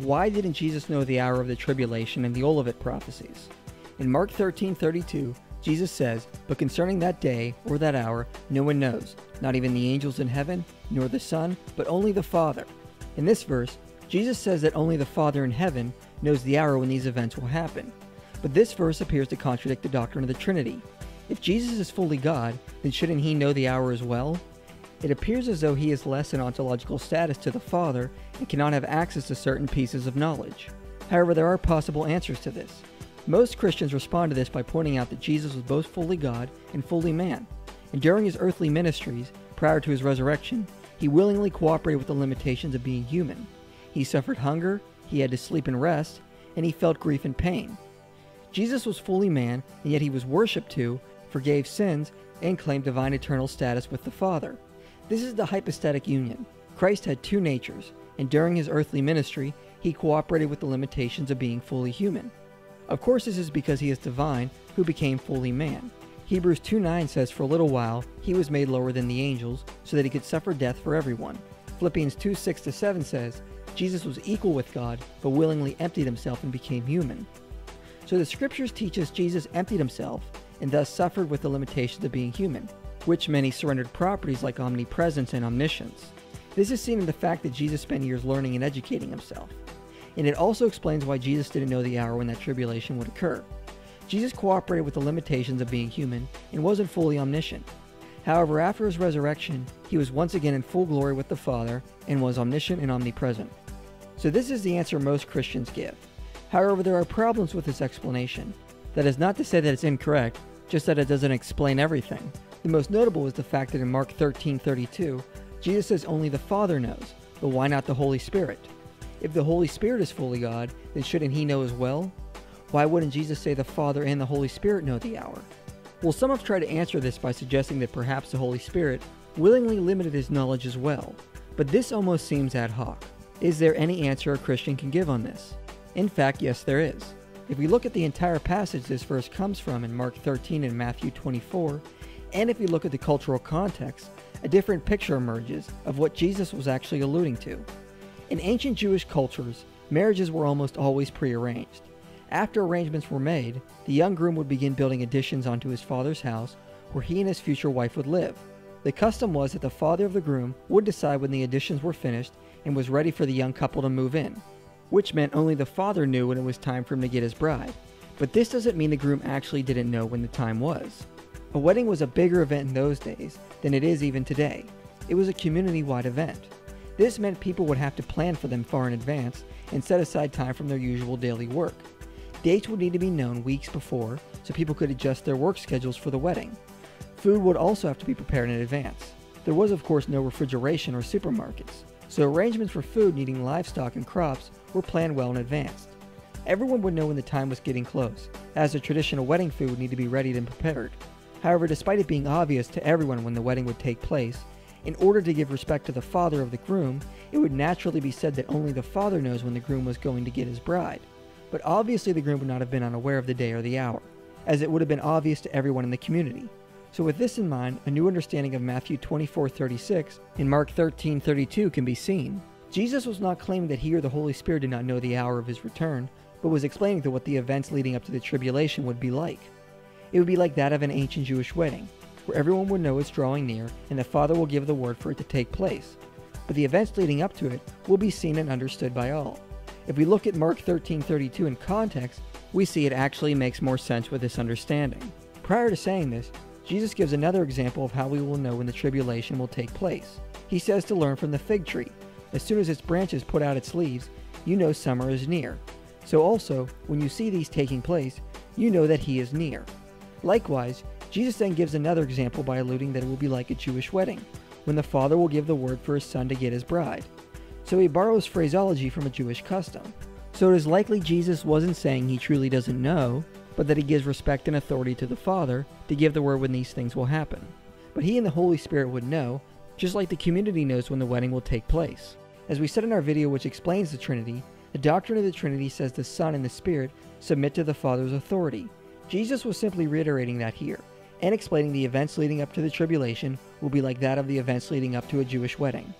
Why didn't Jesus know the hour of the tribulation and the Olivet prophecies? In Mark 13:32, Jesus says, "But concerning that day or that hour, no one knows, not even the angels in heaven, nor the Son, but only the Father." In this verse, Jesus says that only the Father in heaven knows the hour when these events will happen. But this verse appears to contradict the doctrine of the Trinity. If Jesus is fully God, then shouldn't he know the hour as well? It appears as though he is less in ontological status to the Father and cannot have access to certain pieces of knowledge. However, there are possible answers to this. Most Christians respond to this by pointing out that Jesus was both fully God and fully man. And during his earthly ministries, prior to his resurrection, he willingly cooperated with the limitations of being human. He suffered hunger, he had to sleep and rest, and he felt grief and pain. Jesus was fully man, and yet he was worshipped too, forgave sins, and claimed divine eternal status with the Father. This is the hypostatic union. Christ had two natures, and during his earthly ministry, he cooperated with the limitations of being fully human. Of course, this is because he is divine, who became fully man. Hebrews 2:9 says, "For a little while, he was made lower than the angels, so that he could suffer death for everyone." Philippians 2:6-7 says, "Jesus was equal with God, but willingly emptied himself and became human." So the scriptures teach us Jesus emptied himself, and thus suffered with the limitations of being human, which meant he surrendered properties like omnipresence and omniscience. This is seen in the fact that Jesus spent years learning and educating himself. And it also explains why Jesus didn't know the hour when that tribulation would occur. Jesus cooperated with the limitations of being human and wasn't fully omniscient. However, after his resurrection, he was once again in full glory with the Father and was omniscient and omnipresent. So this is the answer most Christians give. However, there are problems with this explanation. That is not to say that it's incorrect, just that it doesn't explain everything. The most notable is the fact that in Mark 13:32, Jesus says only the Father knows, but why not the Holy Spirit? If the Holy Spirit is fully God, then shouldn't he know as well? Why wouldn't Jesus say the Father and the Holy Spirit know the hour? Well, some have tried to answer this by suggesting that perhaps the Holy Spirit willingly limited his knowledge as well, but this almost seems ad hoc. Is there any answer a Christian can give on this? In fact, yes there is. If we look at the entire passage this verse comes from in Mark 13 and Matthew 24, and if we look at the cultural context, a different picture emerges of what Jesus was actually alluding to. In ancient Jewish cultures, marriages were almost always prearranged. After arrangements were made, the young groom would begin building additions onto his father's house where he and his future wife would live. The custom was that the father of the groom would decide when the additions were finished and was ready for the young couple to move in, which meant only the father knew when it was time for him to get his bride. But this doesn't mean the groom actually didn't know when the time was. A wedding was a bigger event in those days than it is even today. It was a community-wide event. This meant people would have to plan for them far in advance and set aside time from their usual daily work. Dates would need to be known weeks before so people could adjust their work schedules for the wedding. Food would also have to be prepared in advance. There was of course no refrigeration or supermarkets, so arrangements for food needing livestock and crops were planned well in advance. Everyone would know when the time was getting close, as the traditional wedding food would need to be readied and prepared. However, despite it being obvious to everyone when the wedding would take place, in order to give respect to the father of the groom, it would naturally be said that only the father knows when the groom was going to get his bride. But obviously the groom would not have been unaware of the day or the hour, as it would have been obvious to everyone in the community. So with this in mind, a new understanding of Matthew 24:36 and Mark 13:32 can be seen. Jesus was not claiming that he or the Holy Spirit did not know the hour of his return, but was explaining to what the events leading up to the tribulation would be like. It would be like that of an ancient Jewish wedding, where everyone would know it's drawing near and the Father will give the word for it to take place. But the events leading up to it will be seen and understood by all. If we look at Mark 13:32 in context, we see it actually makes more sense with this understanding. Prior to saying this, Jesus gives another example of how we will know when the tribulation will take place. He says to learn from the fig tree. As soon as its branches put out its leaves, you know summer is near. So also, when you see these taking place, you know that he is near. Likewise, Jesus then gives another example by alluding that it will be like a Jewish wedding, when the father will give the word for his son to get his bride. So he borrows phraseology from a Jewish custom. So it is likely Jesus wasn't saying he truly doesn't know, but that he gives respect and authority to the Father to give the word when these things will happen. But he and the Holy Spirit would know, just like the community knows when the wedding will take place. As we said in our video which explains the Trinity, the doctrine of the Trinity says the Son and the Spirit submit to the Father's authority. Jesus was simply reiterating that here, and explaining the events leading up to the tribulation will be like that of the events leading up to a Jewish wedding.